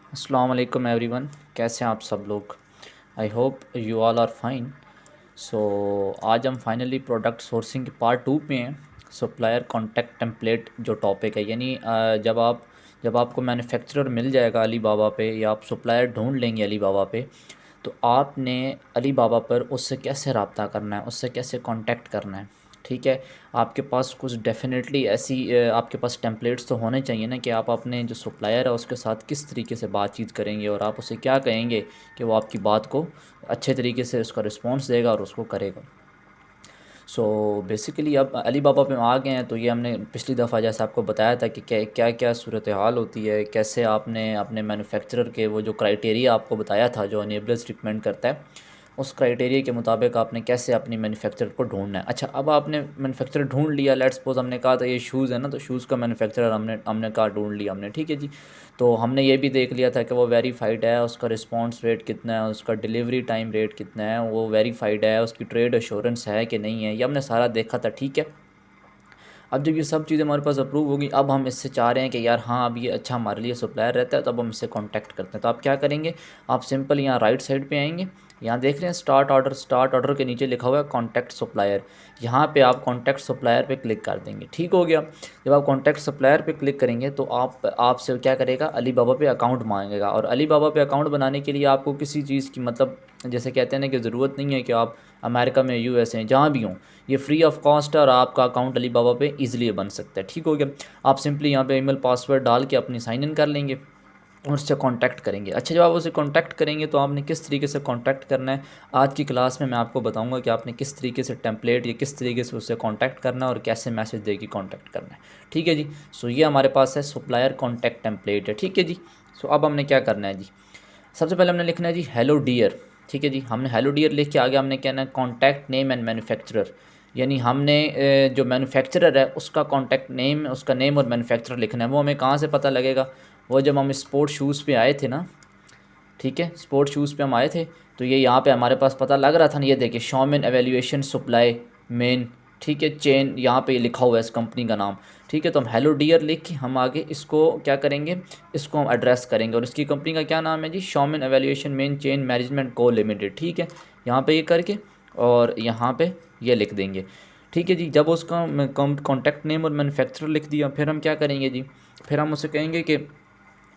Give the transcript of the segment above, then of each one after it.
अस्सलाम वालेकुम एवरीवन, कैसे हैं आप सब लोग। I hope you all are fine. So आज हम फाइनली प्रोडक्ट सोर्सिंग के पार्ट 2 पे हैं। सप्लायर कॉन्टैक्ट टेम्पलेट जो टॉपिक है, यानी जब आपको मैन्युफैक्चरर मिल जाएगा अली बाबा पे, या आप सप्लायर ढूंढ लेंगे अली बाबा पे, तो आपने अली बाबा पर उससे कैसे रब्ता करना है, उससे कैसे कांटेक्ट करना है। ठीक है, आपके पास कुछ डेफिनेटली ऐसी आपके पास टेम्पलेट्स तो होने चाहिए ना कि आप अपने जो सप्लायर है उसके साथ किस तरीके से बातचीत करेंगे और आप उसे क्या कहेंगे कि वो आपकी बात को अच्छे तरीके से उसका रिस्पॉन्स देगा और उसको करेगा। सो बेसिकली अब अली बाबा पे हम आ गए हैं, तो ये हमने पिछली दफ़ा जैसे आपको बताया था कि क्या क्या क्या सूरत हाल होती है, कैसे आपने अपने मैन्युफैक्चरर के वो जो क्राइटेरिया आपको बताया था जो अनेबल्स रिकमेंड करता है, उस क्राइटेरिया के मुताबिक आपने कैसे अपनी मैन्युफैक्चरर को ढूंढना है। अच्छा, अब आपने मैन्युफैक्चरर ढूंढ लिया, लेट्स सपोज हमने कहा था ये शूज़ है ना, तो शूज़ का मैन्युफैक्चरर हमने हमने कहा ढूंढ लिया हमने, ठीक है जी। तो हमने ये भी देख लिया था कि वो वेरीफाइड है, उसका रिस्पांस रेट कितना है, उसका डिलीवरी टाइम रेट कितना है, वो वेरीफाइड है, उसकी ट्रेड एश्योरेंस है कि नहीं है, ये हमने सारा देखा था, ठीक है। अब जब ये सब चीज़ें हमारे पास अप्रूव होगी, अब हम इससे चाह रहे हैं कि यार हाँ, अब ये अच्छा हमारे लिए सप्लायर रहता है, तो अब हम इससे कांटेक्ट करते हैं। तो आप क्या करेंगे, आप सिंपल यहाँ राइट साइड पे आएंगे, यहाँ देख रहे हैं स्टार्ट ऑर्डर के नीचे लिखा हुआ है कॉन्टैक्ट सप्लायर। यहाँ पे आप कॉन्टैक्ट सप्लायर पे क्लिक कर देंगे, ठीक हो गया। जब आप कॉन्टैक्ट सप्लायर पे क्लिक करेंगे तो आपसे क्या करेगा, अली बाबा पे अकाउंट मांगेगा। और अली बाबा पे अकाउंट बनाने के लिए आपको किसी चीज़ की, मतलब जैसे कहते हैं ना कि ज़रूरत नहीं है कि आप अमेरिका में, यूएसए जहाँ भी हों, ये फ्री ऑफ कॉस्ट है और आपका अकाउंट अली बाबा पे ईजिली बन सकता है, ठीक हो गया। आप सिंपली यहाँ पे ईमेल पासवर्ड डाल के अपनी साइन इन कर लेंगे और उससे कांटेक्ट करेंगे। अच्छा, जब आप उसे कांटेक्ट करेंगे तो आपने किस तरीके से कांटेक्ट करना है, आज की क्लास में मैं आपको बताऊंगा कि आपने किस तरीके से टेम्पलेट या किस तरीके से उससे कांटेक्ट करना है और कैसे मैसेज देके कांटेक्ट करना है, ठीक है जी। सो ये हमारे पास है सप्लायर कांटेक्ट टेम्पलेट है, ठीक है जी। सो अब हमने क्या करना है जी, सबसे पहले हमने लिखना है जी हेलो डियर, ठीक है जी। हमने हेलो डियर लिख के आगे हमने कहना है कॉन्टैक्ट नेम एंड मैन्युफैक्चरर, यानी हमने जो मैन्युफैक्चरर है उसका कॉन्टैक्ट नेम, उसका नेम और मैन्युफैक्चरर लिखना है। वो हमें कहाँ से पता लगेगा, वो जब हम स्पोर्ट शूज़ पे आए थे ना, ठीक है, स्पोर्ट शूज़ पे हम आए थे, तो ये यहाँ पे हमारे पास पता लग रहा था ना, ये देखिए शॉमिन एवेल्यूएशन सप्लाई मेन, ठीक है, चेन, यहाँ पे लिखा हुआ है इस कंपनी का नाम, ठीक है। तो हम हेलो डियर लिख के हम आगे इसको क्या करेंगे, इसको हम एड्रेस करेंगे। और इसकी कंपनी का क्या नाम है जी, शॉमिन एवेल्यूएशन मेन चेन मैनेजमेंट को लिमिटेड, ठीक है। यहाँ पे ये करके और यहाँ पे ये लिख देंगे, ठीक है जी। जब उसका कॉन्टैक्ट नेम और मैन्युफैक्चरर लिख दिया, फिर हम क्या करेंगे जी, फिर हम उसे कहेंगे कि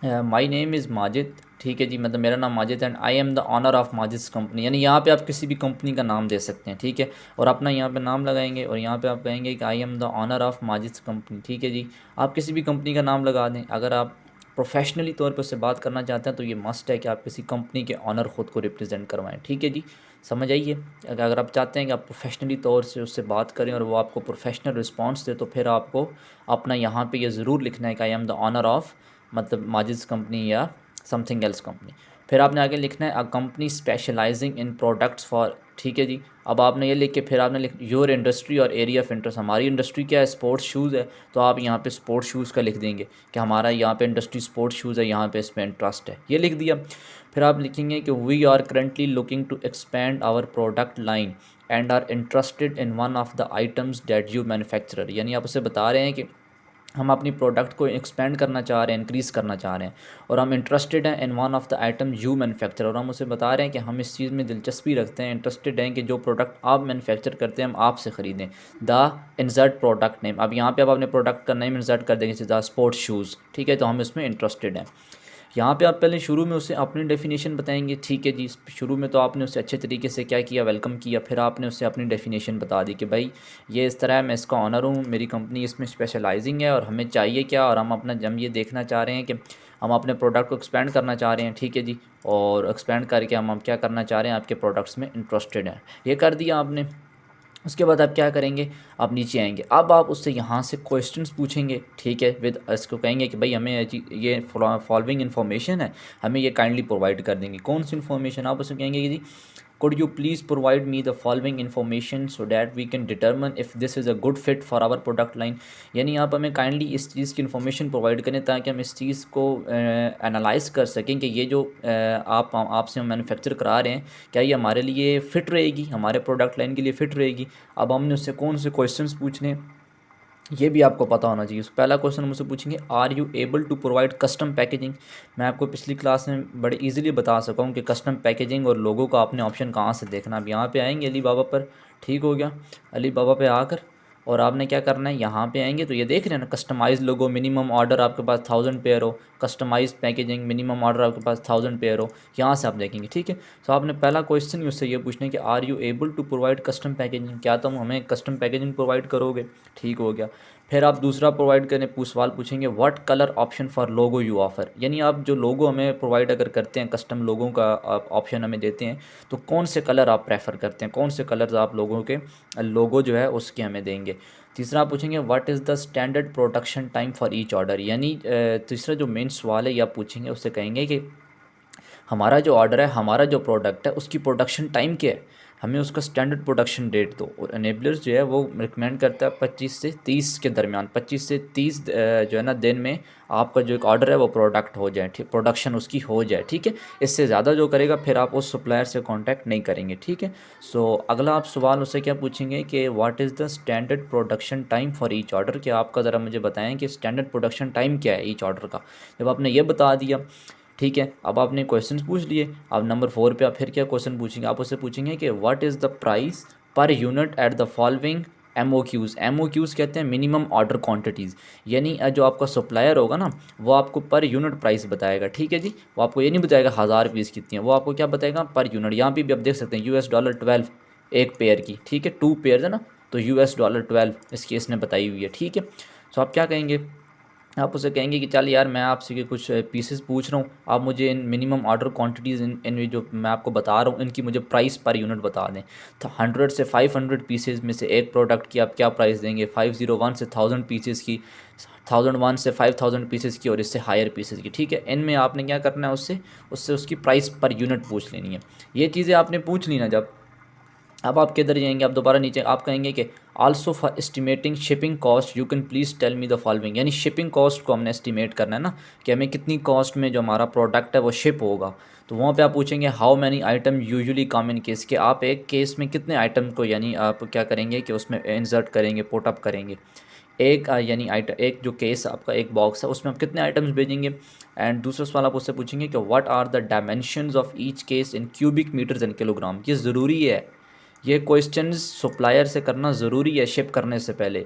माई नेम इज़ माजिद, ठीक है जी, मतलब मेरा नाम Majid and I am the owner of Majid company, यानी यहाँ पे आप किसी भी कंपनी का नाम दे सकते हैं, ठीक है। और अपना यहाँ पे नाम लगाएंगे और यहाँ पे आप कहेंगे कि I am the owner of Majid company, ठीक है जी। आप किसी भी कंपनी का नाम लगा दें। अगर आप प्रोफेशनली तौर पर उससे बात करना चाहते हैं तो ये मस्ट है कि आप किसी कंपनी के ऑनर ख़ुद को रिप्रेजेंट करवाएं, ठीक है जी। समझ आइए, अगर आप चाहते हैं कि आप प्रोफेशनली तौर से उससे बात करें और वो आपको प्रोफेशनल रिस्पॉन्स दे, तो फिर आपको अपना यहाँ पे ये ज़रूर लिखना है कि I am the owner of, मतलब माजिद कंपनी या समथिंग एल्स कंपनी। फिर आपने आगे लिखना है a company specialising in products for, ठीक है जी। अब आपने ये लिख के फिर आपने लिख योर इंडस्ट्री और एरिया ऑफ इंटरेस्ट, हमारी इंडस्ट्री क्या है, स्पोर्ट्स शूज़ है, तो आप यहाँ पे स्पोर्ट्स शूज़ का लिख देंगे कि हमारा यहाँ पे इंडस्ट्री स्पोर्ट्स शूज़ है, यहाँ पे इस पर इंटरेस्ट है, ये लिख दिया। फिर आप लिखेंगे कि we are currently looking to expand our product line and are interested in one of the items that you manufacturer, यानी आप उसे बता रहे हैं कि हम अपनी प्रोडक्ट को एक्सपेंड करना चाह रहे हैं, इंक्रीज़ करना चाह रहे हैं, और हम इंटरेस्टेड हैं इन one of the item you manufacture, और हम उसे बता रहे हैं कि हम इस चीज़ में दिलचस्पी रखते हैं, इंटरेस्टेड हैं कि जो प्रोडक्ट आप मैन्युफैक्चर करते हैं हम आपसे ख़रीदें। द इंसर्ट प्रोडक्ट नेम, अब यहाँ पे आप अपने प्रोडक्ट का नेम इंसर्ट कर देंगे, द स्पोर्ट्स शूज़, ठीक है, तो हम इसमें इंटरेस्टेड हैं। यहाँ पे आप पहले शुरू में उसे अपनी डेफिनेशन बताएंगे, ठीक है जी। शुरू में तो आपने उसे अच्छे तरीके से क्या किया, वेलकम किया, फिर आपने उसे अपनी डेफिनेशन बता दी कि भाई ये इस तरह है, मैं इसका ऑनर हूँ, मेरी कंपनी इसमें स्पेशलाइजिंग है और हमें चाहिए क्या, और हम ये देखना चाह रहे हैं कि हम अपने प्रोडक्ट को एक्सपेंड करना चाह रहे हैं, ठीक है जी। और एक्सपेंड करके हम क्या करना चाह रहे हैं, आपके प्रोडक्ट्स में इंटरेस्टेड हैं, ये कर दिया आपने। उसके बाद आप क्या करेंगे, आप नीचे आएंगे, अब आप उससे यहाँ से क्वेश्चंस पूछेंगे, ठीक है, विद इसको कहेंगे कि भाई हमें ये फॉलोइंग इन्फॉर्मेशन है, हमें ये काइंडली प्रोवाइड कर देंगे। कौन सी इन्फॉर्मेशन, आप उसे कहेंगे कि जी could you please provide me the following information so that we can determine if this is a good fit for our product line, यानी आप हमें काइंडली इस चीज़ की इन्फॉर्मेशन प्रोवाइड करें ताकि हम इस चीज़ को एनालाइज कर सकें कि ये जो आपसे हम मैन्युफैक्चर करा रहे हैं क्या ये हमारे लिए फ़िट रहेगी, हमारे प्रोडक्ट लाइन के लिए फ़िट रहेगी। अब हमने उससे कौन से क्वेश्चंस पूछने, ये भी आपको पता होना चाहिए। पहला क्वेश्चन मुझसे पूछेंगे, are you able to provide custom packaging. मैं आपको पिछली क्लास में बड़े इजीली बता सका हूँ कि कस्टम पैकेजिंग और लोगो का आपने ऑप्शन कहाँ से देखना। अब यहाँ पे आएंगे अली बाबा पर, ठीक हो गया। अली बाबा पे आकर और आपने क्या करना है, यहाँ पे आएंगे तो ये देख रहे हैं ना, कस्टमाइज लोगो, मिनिमम ऑर्डर आपके पास 1000 पेयर हो, कस्टमाइज पैकेजिंग, मिनिमम ऑर्डर आपके पास 1000 पेयर हो, यहाँ से आप देखेंगे, ठीक है। तो आपने पहला क्वेश्चन ही उससे ये पूछना है कि are you able to provide custom packaging, क्या तुम हमें कस्टम पैकेजिंग प्रोवाइड करोगे, ठीक हो गया। फिर आप दूसरा प्रोवाइड करने सवाल पूछेंगे, what colour option for logo you offer, यानी आप जो लोगो हमें प्रोवाइड अगर करते हैं, कस्टम लोगों का आप ऑप्शन हमें देते हैं, तो कौन से कलर आप प्रेफर करते हैं, कौन से कलर्स आप लोगों के लोगो जो है उसके हमें देंगे। तीसरा आप पूछेंगे, what is the standard production time for each order, यानी तीसरा जो मेन सवाल है ये आप पूछेंगे, उससे कहेंगे कि हमारा जो ऑर्डर है, हमारा जो प्रोडक्ट है, उसकी प्रोडक्शन टाइम क्या है, हमें उसका स्टैंडर्ड प्रोडक्शन डेट दो। और एनेबलर्स जो है वो रिकमेंड करता है 25 से 30 के दरमियान, 25 से 30 जो है ना दिन में आपका जो एक ऑर्डर है वो प्रोडक्ट हो जाए, ठीक, प्रोडक्शन उसकी हो जाए, ठीक है। इससे ज़्यादा जो करेगा फिर आप उस सप्लायर से कांटेक्ट नहीं करेंगे, ठीक है। सो अगला आप सवाल उससे क्या पूछेंगे कि what is the standard production time for each order, कि आपका ज़रा मुझे बताएं कि स्टैंडर्ड प्रोडक्शन टाइम क्या है ईच ऑर्डर का। जब आपने ये बता दिया, ठीक है, अब आपने क्वेश्चन पूछ लिए। अब नंबर 4 पे आप फिर क्या क्वेश्चन पूछेंगे, आप उससे पूछेंगे कि what is the price per unit at the following MOQs. MOQs कहते हैं मिनिमम ऑर्डर क्वांटिटीज़, यानी जो आपका सप्लायर होगा ना वो आपको पर यूनिट प्राइस बताएगा, ठीक है जी। वो आपको ये नहीं बताएगा 1000 पीस कितनी है, वो आपको क्या बताएगा, पर यूनिट। यहाँ पे भी आप देख सकते हैं $12 एक पेयर की, ठीक है, 2 पेयर है ना, तो $12 इस केस ने बताई हुई है, ठीक है। सो आप क्या कहेंगे, आप उसे कहेंगे कि चल यार मैं आपसे कि कुछ पीसेस पूछ रहा हूँ, आप मुझे इन मिनिमम ऑर्डर क्वांटिटीज़ इन जो मैं आपको बता रहा हूँ इनकी मुझे प्राइस पर यूनिट बता दें। तो 100 से 500 पीसेस में से एक प्रोडक्ट की आप क्या प्राइस देंगे, 501 से 1000 पीसेस की, 1001 से 5000 पीसेस की, और इससे हायर पीसेस की, ठीक है। इनमें आपने क्या करना है, उससे उससे उसकी प्राइस पर यूनिट पूछ लेनी है। ये चीज़ें आपने पूछ ली ना जब, अब आप किधर जाएंगे, आप दोबारा नीचे आप कहेंगे कि also for estimating shipping cost you can please tell me the following, यानी शिपिंग कॉस्ट को हमने एस्टिमेट करना है ना, कि हमें कितनी कॉस्ट में जो हमारा प्रोडक्ट है वो शिप होगा। तो वहाँ पे आप पूछेंगे how many item usually come in case, कि आप एक केस में कितने आइटम को यानी आप क्या करेंगे कि उसमें इंसर्ट करेंगे, पुटअप करेंगे। एक यानी आइटम, एक जो केस आपका एक बॉक्स है उसमें आप कितने आइटम्स भेजेंगे। एंड दूसरा सवाल आप उससे पूछेंगे कि what are the dimensions of each case in cubic metres and kilogram. ये ज़रूरी है, ये क्वेश्चंस सप्लायर से करना ज़रूरी है शिप करने से पहले,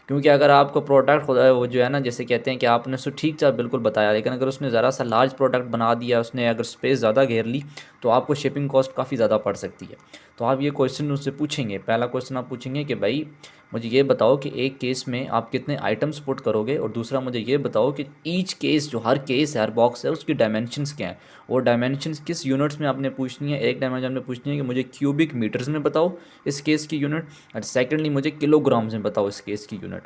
क्योंकि अगर आपको प्रोडक्ट खुदा है वो जो है ना, जैसे कहते हैं कि आपने उसको ठीक सा बिल्कुल बताया, लेकिन अगर उसने ज़रा सा लार्ज प्रोडक्ट बना दिया, उसने अगर स्पेस ज़्यादा घेर ली, तो आपको शिपिंग कॉस्ट काफ़ी ज़्यादा पड़ सकती है। तो आप ये क्वेश्चन उससे पूछेंगे। पहला क्वेश्चन आप पूछेंगे कि भाई मुझे ये बताओ कि एक केस में आप कितने आइटम्स पुट करोगे, और दूसरा मुझे ये बताओ कि ईच केस, जो हर केस है, हर बॉक्स है, उसकी डायमेंशंस क्या हैं, और डायमेंशंस किस यूनिट्स में आपने पूछनी है। एक डायमेंशन आपने पूछनी है कि मुझे क्यूबिक मीटर्स में बताओ इस केस की यूनिट, और सेकेंडली मुझे किलोग्राम्स में बताओ इस केस की यूनिट।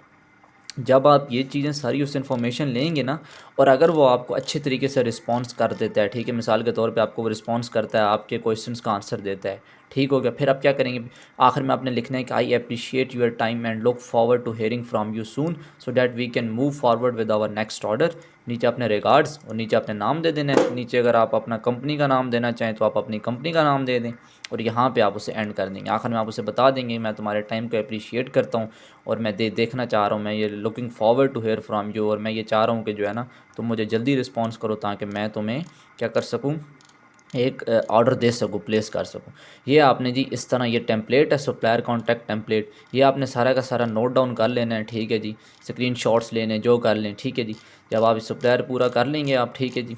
जब आप ये चीज़ें सारी उस इन्फॉर्मेशन लेंगे ना, और अगर वो आपको अच्छे तरीके से रिस्पॉन्स कर देता है, ठीक है, मिसाल के तौर पे आपको वो रिस्पॉन्स करता है, आपके क्वेश्चंस का आंसर देता है, ठीक हो गया, फिर आप क्या करेंगे, आखिर में आपने लिखना है कि I appreciate your time and look forward to hearing from you soon so that we can move forward with our next order. नीचे अपने रिगार्ड्स, और नीचे अपने नाम दे देना है। नीचे अगर आप अपना कंपनी का नाम देना चाहें तो आप अपनी कंपनी का नाम दे दें, और यहाँ पे आप उसे एंड कर देंगे। आखिर में आप उसे बता देंगे मैं तुम्हारे टाइम को अप्रिशिएट करता हूँ, और मैं देखना चाह रहा हूँ, मैं ये looking forward to hear from you, और मैं ये चाह रहा हूँ कि जो है ना तुम मुझे जल्दी रिस्पॉन्स करो, ताकि मैं तुम्हें क्या कर सकूँ, एक ऑर्डर दे सकूँ, प्लेस कर सकूँ। ये आपने जी इस तरह, ये टेम्पलेट है सप्लायर कॉन्टैक्ट टेम्पलेट, ये आपने सारा का सारा नोट डाउन कर लेना है, ठीक है जी। स्क्रीन शॉट्स लेने जो कर लें, ठीक है जी। जब आप सप्लायर पूरा कर लेंगे आप, ठीक है जी,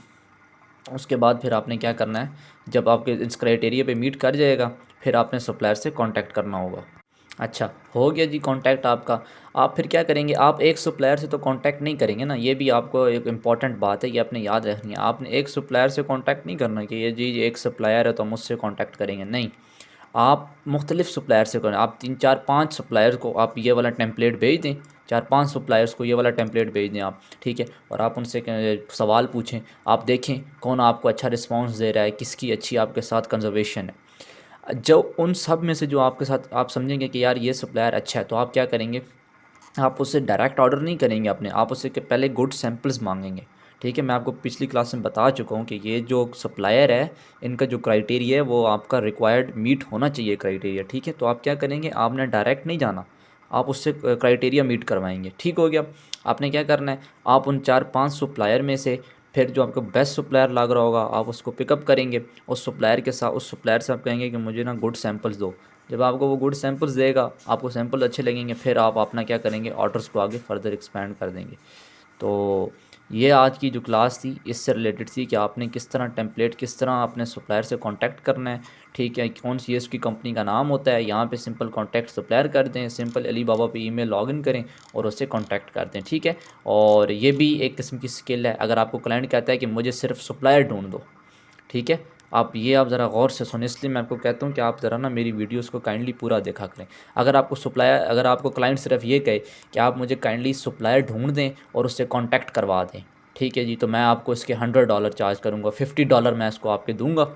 उसके बाद फिर आपने क्या करना है, जब आपके इस क्राइटेरिया पे मीट कर जाएगा, फिर आपने सप्लायर से कांटेक्ट करना होगा। अच्छा, हो गया जी कांटेक्ट आपका। आप फिर क्या करेंगे, आप एक सप्लायर से तो कांटेक्ट नहीं करेंगे ना, ये भी आपको एक इम्पॉर्टेंट बात है, ये आपने याद रखनी है। आपने एक सप्लायर से कांटेक्ट नहीं करना कि ये जी एक सप्लायर है तो हम उससे कांटेक्ट करेंगे, नहीं। आप मुख्तलिफ सप्लायर से करें, आप 3 4 5 सप्लायर को आप ये वाला टेम्पलेट भेज दें, 4 5 सप्लायर्स को ये वाला टेम्पलेट भेज दें आप, ठीक है। और आप उनसे सवाल पूछें, आप देखें कौन आपको अच्छा रिस्पांस दे रहा है, किसकी अच्छी आपके साथ कंजर्वेशन है। जो उन सब में से जो आपके साथ आप समझेंगे कि यार ये सप्लायर अच्छा है, तो आप क्या करेंगे, आप उससे डायरेक्ट ऑर्डर नहीं करेंगे अपने, आप उससे के पहले गुड सैम्पल्स मांगेंगे, ठीक है। मैं आपको पिछली क्लास में बता चुका हूँ कि ये जो सप्लायर है इनका जो क्राइटेरिया है वो आपका रिक्वायर्ड मीट होना चाहिए क्राइटेरिया, ठीक है। तो आप क्या करेंगे, आपने डायरेक्ट नहीं जाना, आप उससे क्राइटेरिया मीट करवाएंगे। ठीक हो गया। आपने क्या करना है, आप उन 4-5 सप्लायर में से फिर जो आपको बेस्ट सप्लायर लग रहा होगा आप उसको पिकअप करेंगे। उस सप्लायर के साथ, उस सप्लायर से आप कहेंगे कि मुझे ना गुड सैंपल्स दो। जब आपको वो गुड सैंपल्स देगा, आपको सैंपल अच्छे लगेंगे, फिर आप अपना क्या करेंगे, ऑर्डर्स को आगे फर्दर एक्सपेंड कर देंगे। तो ये आज की जो क्लास थी इससे रिलेटेड थी कि आपने किस तरह टेम्पलेट, किस तरह अपने सप्लायर से कांटेक्ट करना है। ठीक है, कौन सी उसकी कंपनी का नाम होता है, यहाँ पे सिंपल कांटेक्ट सप्लायर कर दें, सिंपल अलीबाबा पे ईमेल लॉगिन करें और उससे कांटेक्ट कर दें। ठीक है, और ये भी एक किस्म की स्किल है। अगर आपको क्लाइंट कहता है कि मुझे सिर्फ सप्लायर ढूंढ दो, ठीक है, आप ज़रा गौर से सुने, इसलिए मैं आपको कहता हूँ कि आप ज़रा ना मेरी वीडियोस को काइंडली पूरा देखा करें। अगर आपको क्लाइंट सिर्फ ये कहे कि आप मुझे काइंडली सप्लायर ढूंढ दें और उससे कांटेक्ट करवा दें, ठीक है जी, तो मैं आपको इसके $100 चार्ज करूँगा, $50 मैं इसको आपके दूंगा।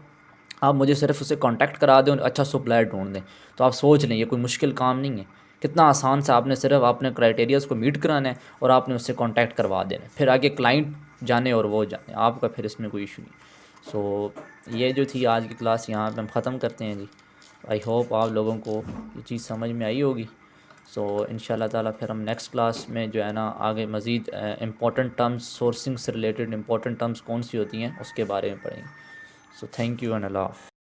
आप मुझे सिर्फ उससे कांटेक्ट करा दें और अच्छा सप्लायर ढूंढ दें। तो आप सोच लें, ये कोई मुश्किल काम नहीं है, कितना आसान सा। आपने सिर्फ अपने क्राइटेरियाज़ को मीट कराना है और आपने उससे कांटेक्ट करवा देना है। फिर आगे क्लाइंट जाने और वो जाने, आपका फिर इसमें कोई इशू नहीं। सो ये जो थी आज की क्लास, यहाँ पे हम ख़त्म करते हैं जी। आई होप आप लोगों को ये चीज़ समझ में आई होगी। सो इंशाल्लाह ताला फिर हम नेक्स्ट क्लास में जो है ना आगे मज़ीद इंपॉर्टेंट टर्म्स, सोर्सिंग से रिलेटेड इंपॉर्टेंट टर्म्स कौन सी होती हैं उसके बारे में पढ़ेंगे। सो थैंक यू एंड अल्लाह हाफ़िज़।